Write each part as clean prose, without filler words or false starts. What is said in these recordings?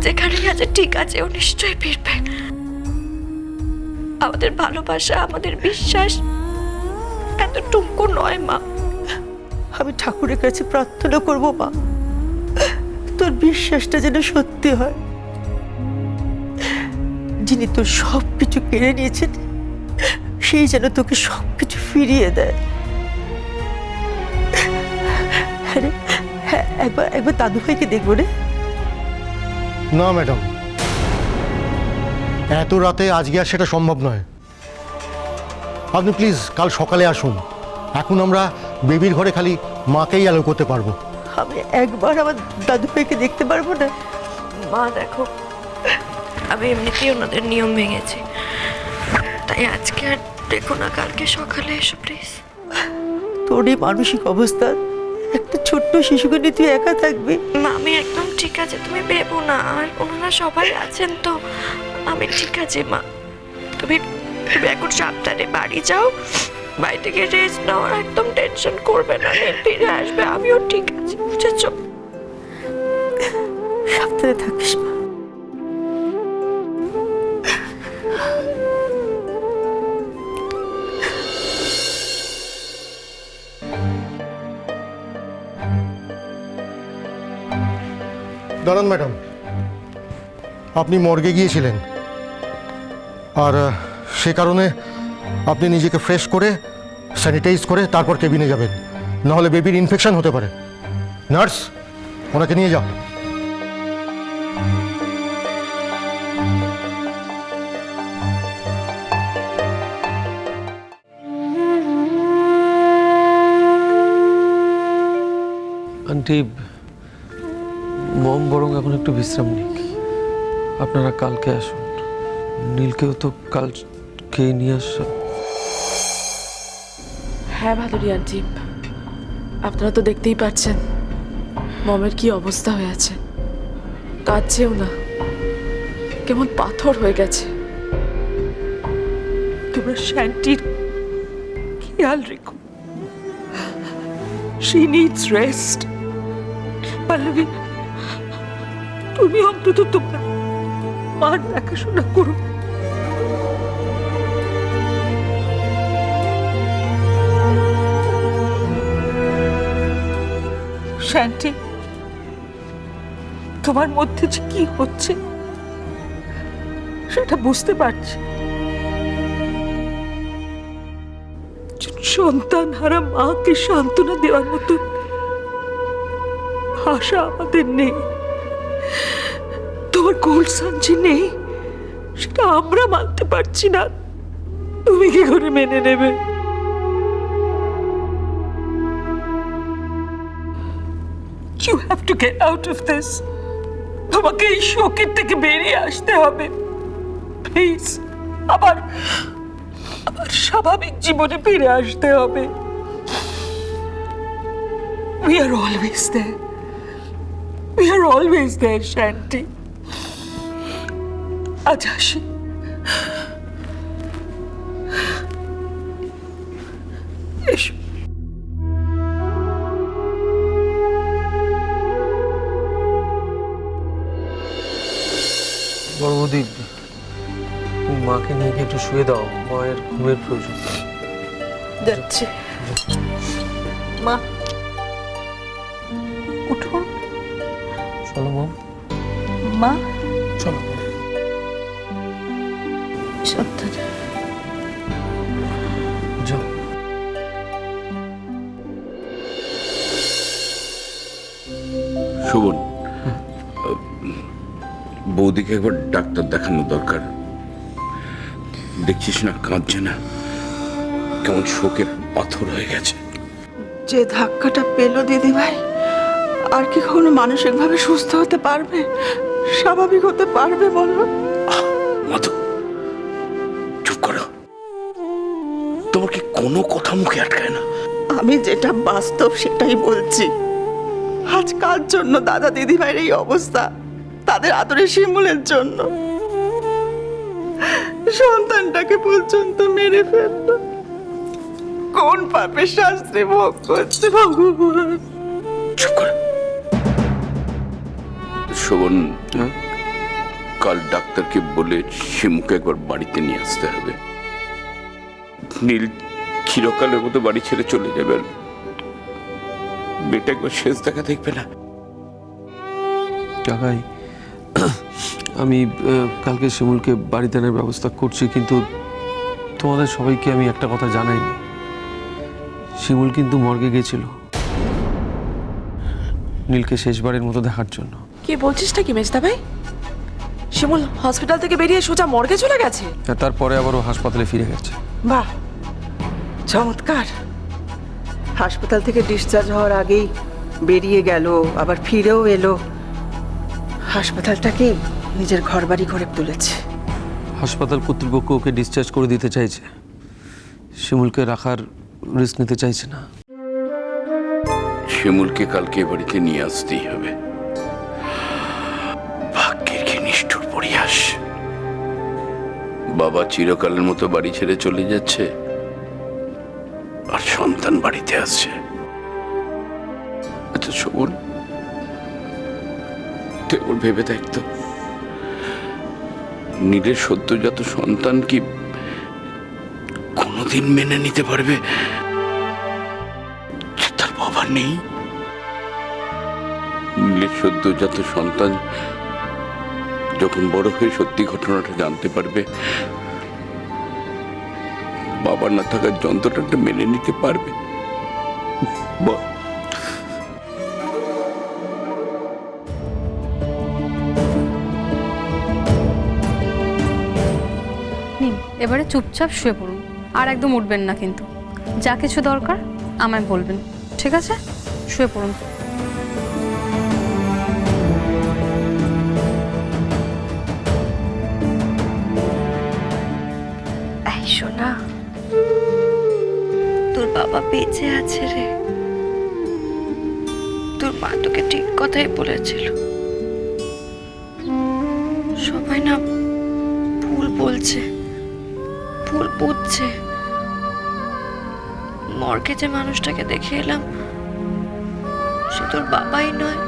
যেখানেই আছে ঠিক আছে, ও নিশ্চয়ই ফিরবে। আমাদের ভালোবাসা, আমাদের বিশ্বাস এতটুকু নয় মা। আমি ঠাকুরের কাছে প্রার্থনা করব মা, তোর বিশ্বাসটা যেন সত্যি হয়। যিনি তোর সবকিছু কেড়ে নিয়েছেন সেই যেন তোকে সবকিছু ফিরিয়ে দেয়। হ্যাঁ, একবার দাদু ভাইকে দেখবো রে। না ম্যাডাম, এত রাতে আজকে আর সেটা সম্ভব নয়। আপনি প্লিজ কাল সকালে আসুন। এখন আমরা বেবির ঘরে খালি মাকেই অ্যালাউ করতে পারবো। আমি একবার আমার দাদু ভাইকে দেখতে পারবো না? মা দেখো, আমি এমনিতেই ওনাদের নিয়ম ভেঙেছি, তাই আজকে আর দেখো না, কালকে সকালে এসো প্লিজ। তোর এই মানসিক অবস্থা, একটা ছোট্ট শিশুকে নিয়ে তুই একা থাকবি? মা আমি একদম ঠিক আছে, তুমি ভেবো না। আর ওনারা সবাই আছেন তো, আমি ঠিক আছে মা। তুমি তুমি এখন সাবধানে বাড়ি যাও, বাড়ি থেকে রেস্ট নাও, আর একদম টেনশন করবে না, নীল ফিরে আসবে, আমিও ঠিক আছি, বুঝেছো? সাবধানে থাকিস মা। দাঁড়ান ম্যাডাম, আপনি মর্গে গিয়েছিলেন, আর সে কারণে আপনি নিজেকে ফ্রেশ করে স্যানিটাইজ করে তারপর কেবিনে যাবেন, নাহলে বেবির ইনফেকশন হতে পারে। নার্স, ওনাকে নিয়ে যাও। আন্টি, মম বরং এখন একটু বিশ্রাম নিক। আপনারা কালকে আসুন। নীলকেও তো কালকে নিয়ে আসছেন। হ্যাঁ ভাদুরী আন্টি, আপনারা তো দেখতেই পাচ্ছেন মমের কি অবস্থা হয়ে আছে। কাঁদছেও না, কেমন পাথর হয়ে গেছে। তোমরা শান্তির খেয়াল রেখো, she needs rest. পল্লবী, তুমি অন্তত তোমার মার দেখাশোনা করো। শান্তি, তোমার মধ্যে যে কি হচ্ছে সেটা বুঝতে পারছি। সন্তান হারা মাকে সান্ত্বনা দেওয়ার মতো ভাষা আমাদের নেই। তোমার গোল্ড সানজি নেই, সেটা আমরা মানতে পারছি না, তুমি কি করে মেনে নেবে? You have to get out of this. তোমাকে এই শোকের থেকে বেরিয়ে আসতে হবে প্লিজ। আবার স্বাভাবিক জীবনে ফিরে আসতে হবে। We are always there. We are always there, Shanti. আজ আসি। এসো। বড় বৌদি, মাকে নিয়ে গিয়ে একটু শুয়ে দাও, মায়ের ঘুমের প্রয়োজন। যাচ্ছি। মা উঠুন। চলো মম। মা চলো। সাবধানে। যাও। শোভন, বৌদিকে একবার ডাক্তার দেখানো দরকার। দেখছিস না কাঁদছে না, কেমন শোকের পাথর হয়ে গেছে। যে ধাক্কাটা পেল দিদি ভাই, আর কি কখনো মানসিকভাবে সুস্থ হতে পারবে, স্বাভাবিক হতে পারবে বলো? মাধু, চুপ করো। তোমার কি কোনো কথা মুখে আটকায় না? আমি যেটা বাস্তব সেটাই বলছি। আজ কার জন্য দাদা দিদি ভাইয়ের এই অবস্থা? তাদের আদরের শিমুলের জন্য। সন্তানটাকে পর্যন্ত মেরে ফেললো। কোন পাপের শাস্তি ভোগ করছে ভগবান? চুপ করো। শোভন, কাল ডাক্তারকে বলে শিমুকে একবার বাড়িতে নিয়ে আসতে হবে। নীল চিরকালের মতো বাড়ি ছেড়ে চলে যাবে, আর বেটা একবার শেষ দেখা দেখবে না। কাকাই, আমি কালকে শিমুলকে বাড়িতে আনার ব্যবস্থা করছি, কিন্তু তোমাদের সবাইকে আমি একটা কথা জানাইনি। শিমুল কিন্তু মর্গে গেছিল নীলকে শেষবারের মতো দেখার জন্য। কি বলছিসটা কি মেজদা ভাই? শিমুল হসপিটাল থেকে বেরিয়ে সোজা মর্গে চলে গেছে? আর তারপরে আবার ও হাসপাতালে ফিরে গেছে। বাহ, চমৎকার। হাসপাতাল থেকে ডিসচার্জ হওয়ার আগেই বেরিয়ে গেল, আবার ফিরেও এলো। হাসপাতালটাকে নিজের ঘরবাড়ি করে তুলেছে। হাসপাতাল কর্তৃপক্ষ ওকে ডিসচার্জ করে দিতে চাইছে, শিমুলকে রাখার রিস্ক নিতে চাইছে না। শিমুলকে কালকে বাড়িতে নিয়ে আসতেই হবে। ভাগ্যের কি নিষ্ঠুর পরিহাস, বাবা চিরকালের মতো বাড়ি ছেড়ে চলে যাচ্ছে আর সন্তান বাড়িতে আসছে। আচ্ছা শোন, তুই ওর ভেবে দেখতো, নীলের সদ্যজাত সন্তান কি কোনোদিন মেনে নিতে পারবে যে তার বাবা নেই? নীলের সদ্যজাত সন্তান যখন বড় হয়ে সত্যি ঘটনাটা জানতে পারবে, বাবা না থাকার যন্ত্রটা মেনে নিতে পারবে? বল। নিন, এবারে চুপচাপ শুয়ে পড়ুন, আর একদম উঠবেন না কিন্তু। যা কিছু দরকার আমায় বলবেন, ঠিক আছে? শুয়ে পড়ুন। এই সোনা, তোর বাবা বেঁচে আছে রে। তোর মা তোকে ঠিক কথাই বলেছিল। সবাই না ভুল বলছে, ভুল বুঝছে। মর্গে যে মানুষটাকে দেখে এলাম সে তোর বাবাই নয়।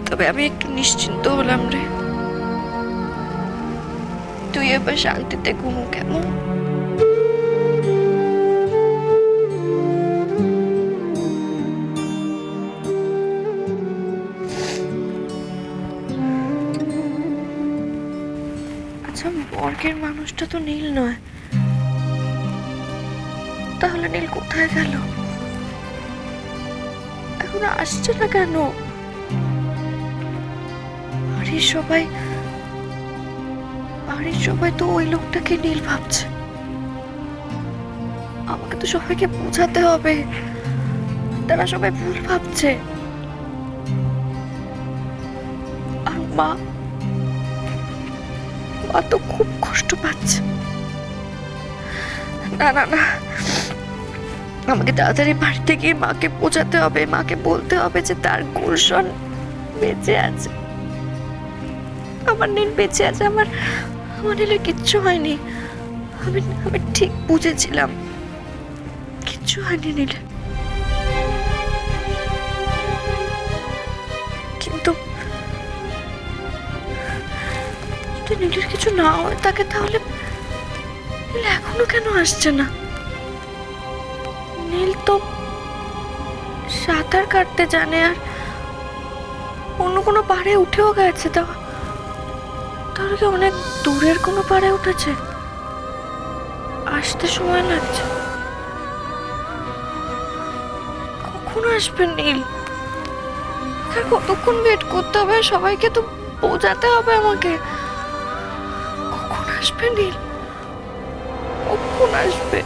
তবে আমি একটু নিশ্চিন্ত হলাম রে। তুই এবার শান্তিতে ঘুমো কেমন? আচ্ছা, মর্গের মানুষটা তো নীল নয়, তাহলে নীল কোথায় গেল? এখন আসছে না কেন? বাড়ির সবাই তো ওই লোকটাকে নীল ভাবছে। আমাকে তো সবাইকে বোঝাতে হবে, তারা সবাই ভুল ভাবছে। আর মা তো খুব কষ্ট পাচ্ছে। না না না, আমাকে তাড়াতাড়ি বাড়িতে গিয়ে মাকে বোঝাতে হবে, মাকে বলতে হবে যে তার গুলশন বেঁচে আছে, আমার নীল বেঁচে আছে। আমার নীলের কিচ্ছু হয়নি। আমি ঠিক বুঝেছিলাম, কিচ্ছু হয়নি নীলের। কিন্তু যদি নীলের কিছু না হয় তাকে, তাহলে নীল এখনো কেন আসছে না? নীল তো সাঁতার কাটতে জানে, আর অন্য কোনো পাড়ে উঠেও গেছে। তাহলে কি অনেক দূরের কোনো পাড়ে উঠেছে? আসতে সময় লাগছে। কখন আসবে নীল? কতক্ষণ ওয়েট করতে হবে? সবাইকে তো বোঝাতে হবে আমাকে। কখন আসবে নীল? কখন আসবে?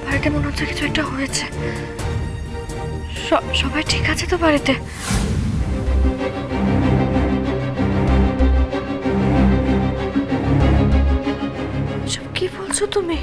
বাড়িতে মনে হচ্ছে কিছু একটা হয়েছে। সবাই ঠিক আছে তো বাড়িতে? সব কি বলছো তুমি?